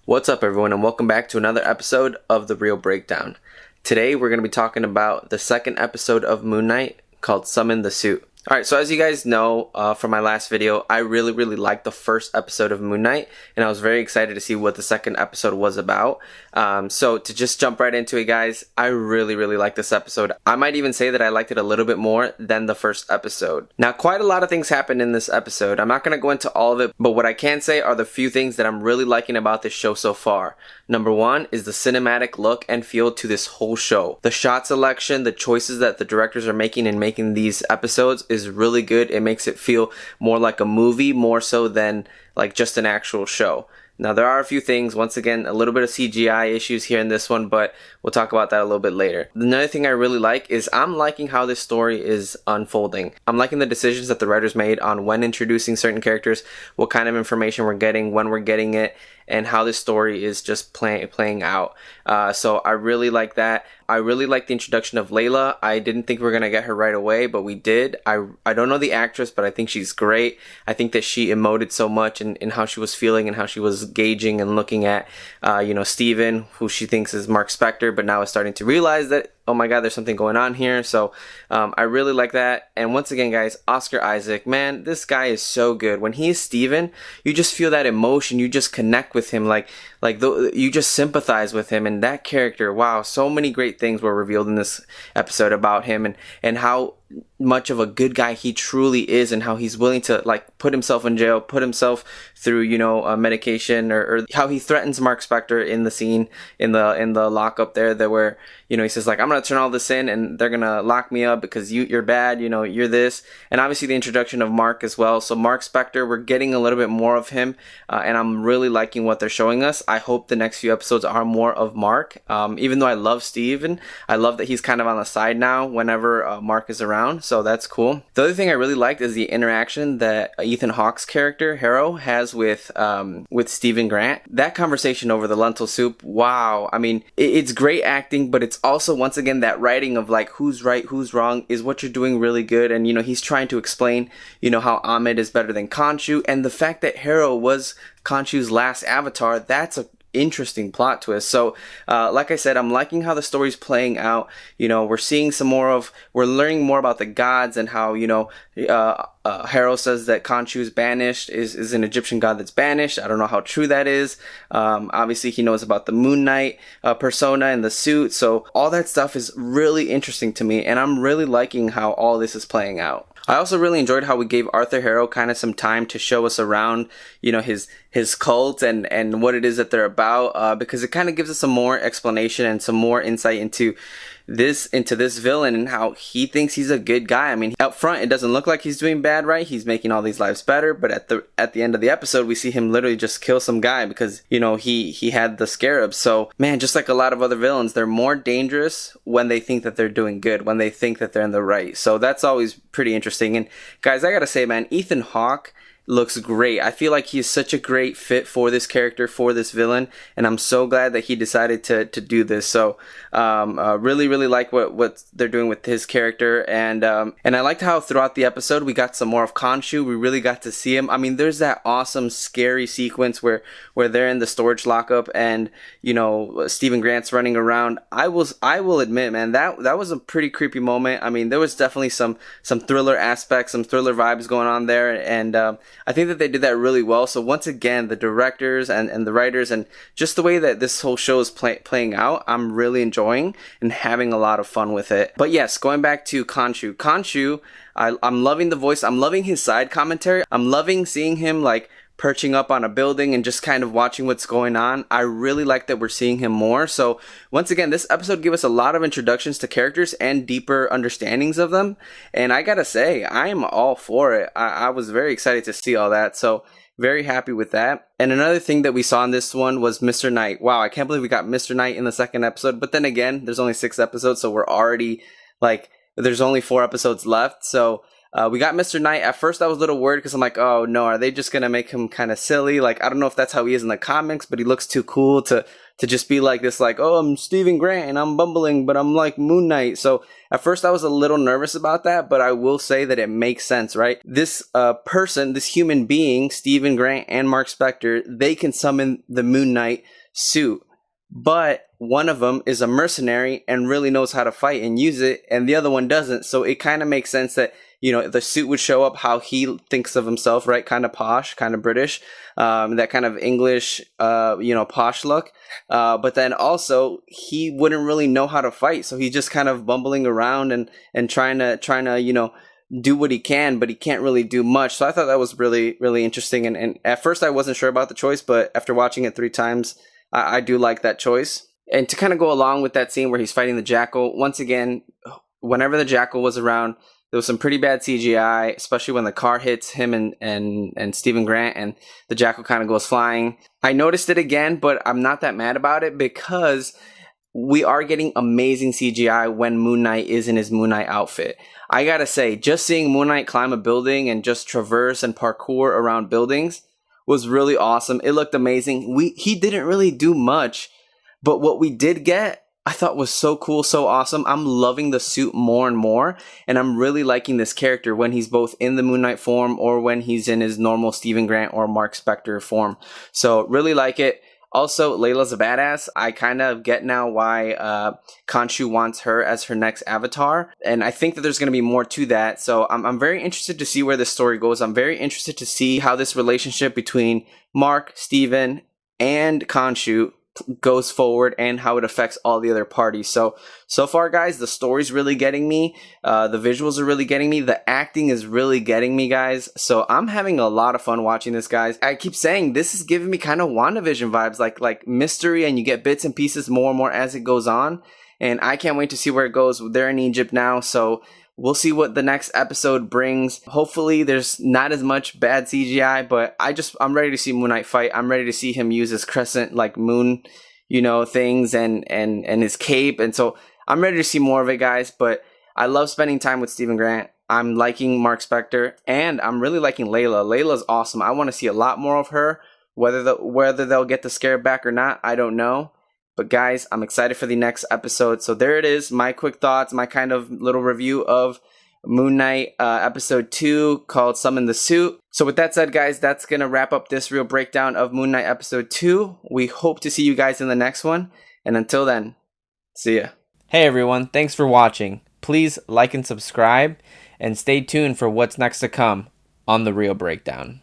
What's up, everyone, and welcome back to another episode of The Real Breakdown. Today we're going to be talking about the second episode of Moon Knight called Summon the Suit. Alright, so as you guys know from my last video, I really liked the first episode of Moon Knight, and I was very excited to see what the second episode was about. So to just jump right into it, guys, I really liked this episode. I might even say that I liked it a little bit more than the first episode. Now, quite a lot of things happened in this episode. I'm not going to go into all of it, but what I can say are the few things that I'm really liking about this show so far. Number one is the cinematic look and feel to this whole show. The shot selection, the choices that the directors are making in making these episodes is really good. It makes it feel more like a movie, more so than like just an actual show. Now, there are a few things, once again, a little bit of CGI issues here in this one, but we'll talk about that a little bit later. Another thing I really like is I'm liking how this story is unfolding. I'm liking the decisions that the writers made on when introducing certain characters, what kind of information we're getting, when we're getting it, and how this story is just playing out. So I really like that. I really like the introduction of Layla. I didn't think we were going to get her right away, but we did. I don't know the actress, but I think she's great. I think that she emoted so much in how she was feeling and how she was gauging and looking at, Steven, who she thinks is Mark Spector, but now is starting to realize that, oh my god, there's something going on here. So I really like that. And once again, guys, Oscar Isaac, man, this guy is so good. When he is Steven, you just feel that emotion. You just connect with him, you just sympathize with him. And that character, wow, so many great things were revealed in this episode about him and how much of a good guy he truly is, and how he's willing to put himself in jail, put himself through medication, or how he threatens Mark Spector in the scene in the lockup there where he says I'm gonna turn all this in and they're gonna lock me up because you're bad, you're this. And obviously the introduction of Mark as well. So Mark Spector, we're getting a little bit more of him, and I'm really liking what they're showing us. I hope the next few episodes are more of Mark. Even though I love Steven, I love that he's kind of on the side now whenever Mark is around. So that's cool. The other thing I really liked is the interaction that Ethan Hawke's character Harrow has with Stephen Grant. That conversation over the lentil soup, wow. I mean, it's great acting, but it's also, once again, that writing of who's right, who's wrong, is what you're doing really good. And he's trying to explain how Ahmed is better than Konshu, and the fact that Harrow was Konshu's last avatar, that's a interesting plot twist. So like I said, I'm liking how the story's playing out. We're seeing we're learning more about the gods, and how Harrow says that Konshu is banished, is an Egyptian god that's banished. I don't know how true that is. Obviously he knows about the Moon Knight persona and the suit, so all that stuff is really interesting to me, and I'm really liking how all this is playing out. I also really enjoyed how we gave Arthur Harrow kind of some time to show us around, his cult and what it is that they're about, because it kind of gives us some more explanation and some more insight into this villain and how he thinks he's a good guy. I mean, up front it doesn't look like he's doing bad, right? He's making all these lives better, but at the end of the episode we see him literally just kill some guy because he had the scarab. So man, just like a lot of other villains, they're more dangerous when they think that they're doing good, when they think that they're in the right. So that's always pretty interesting. And guys, I gotta say, man, Ethan Hawke looks great. I feel like he's such a great fit for this character, for this villain, and I'm so glad that he decided to do this. So really like what they're doing with his character, and I liked how throughout the episode we got some more of Konshu. We really got to see him. I mean, there's that awesome scary sequence where they're in the storage lockup and Stephen Grant's running around. I will admit, man, that was a pretty creepy moment. I mean, there was definitely some thriller aspects, some thriller vibes going on there, and I think that they did that really well. So once again, the directors and the writers and just the way that this whole show is playing out, I'm really enjoying and having a lot of fun with it. But yes, going back to Konshu. Konshu, I'm loving the voice. I'm loving his side commentary. I'm loving seeing him perching up on a building and just kind of watching what's going on. I really like that we're seeing him more. So once again, this episode gave us a lot of introductions to characters and deeper understandings of them. And I gotta say, I am all for it. I was very excited to see all that. So very happy with that. And another thing that we saw in this one was Mr. Knight. Wow, I can't believe we got Mr. Knight in the second episode. But then again, there's only 6 episodes, so we're already there's only 4 episodes left. So We got Mr. Knight. At first I was a little worried because I'm like, oh no, are they just gonna make him kind of silly? Like, I don't know if that's how he is in the comics, but he looks too cool to just be like this, like, oh, I'm Stephen Grant and I'm bumbling, but I'm like Moon Knight. So at first I was a little nervous about that, but I will say that it makes sense, right? This person, this human being, Stephen Grant and Mark Spector, they can summon the Moon Knight suit. But one of them is a mercenary and really knows how to fight and use it, and the other one doesn't. So it kind of makes sense that, you know, the suit would show up how he thinks of himself, right? Kind of posh, kind of British, that kind of English, posh look. But then also he wouldn't really know how to fight, so he's just kind of bumbling around and trying to do what he can, but he can't really do much. So I thought that was really, really interesting. And at first I wasn't sure about the choice, but after watching it 3 times, I do like that choice. And to kind of go along with that scene where he's fighting the Jackal, once again, whenever the Jackal was around, there was some pretty bad CGI, especially when the car hits him and Stephen Grant and the Jackal kind of goes flying. I noticed it again, but I'm not that mad about it because we are getting amazing CGI when Moon Knight is in his Moon Knight outfit. I gotta say, just seeing Moon Knight climb a building and just traverse and parkour around buildings was really awesome. It looked amazing. He didn't really do much, but what we did get, I thought was so cool, so awesome. I'm loving the suit more and more, and I'm really liking this character when he's both in the Moon Knight form or when he's in his normal Stephen Grant or Mark Spector form. So really like it. Also, Layla's a badass. I kind of get now why Konshu wants her as her next avatar, and I think that there's going to be more to that. So I'm very interested to see where this story goes. I'm very interested to see how this relationship between Mark, Stephen, and Konshu goes forward and how it affects all the other parties. So far, guys, the story's really getting me. The visuals are really getting me. The acting is really getting me, guys. So I'm having a lot of fun watching this, guys. I keep saying this is giving me kind of WandaVision vibes, like mystery, and you get bits and pieces more and more as it goes on. And I can't wait to see where it goes. They're in Egypt now, so we'll see what the next episode brings. Hopefully there's not as much bad CGI, but I'm ready to see Moon Knight fight. I'm ready to see him use his crescent, like moon, things and his cape. And so I'm ready to see more of it, guys. But I love spending time with Stephen Grant. I'm liking Mark Spector, and I'm really liking Layla. Layla's awesome. I want to see a lot more of her. Whether they'll get the scare back or not, I don't know. But guys, I'm excited for the next episode. So there it is, my quick thoughts, my kind of little review of Moon Knight episode 2 called Summon the Suit. So with that said, guys, that's going to wrap up this real breakdown of Moon Knight episode 2. We hope to see you guys in the next one. And until then, see ya. Hey everyone, thanks for watching. Please like and subscribe and stay tuned for what's next to come on The Real Breakdown.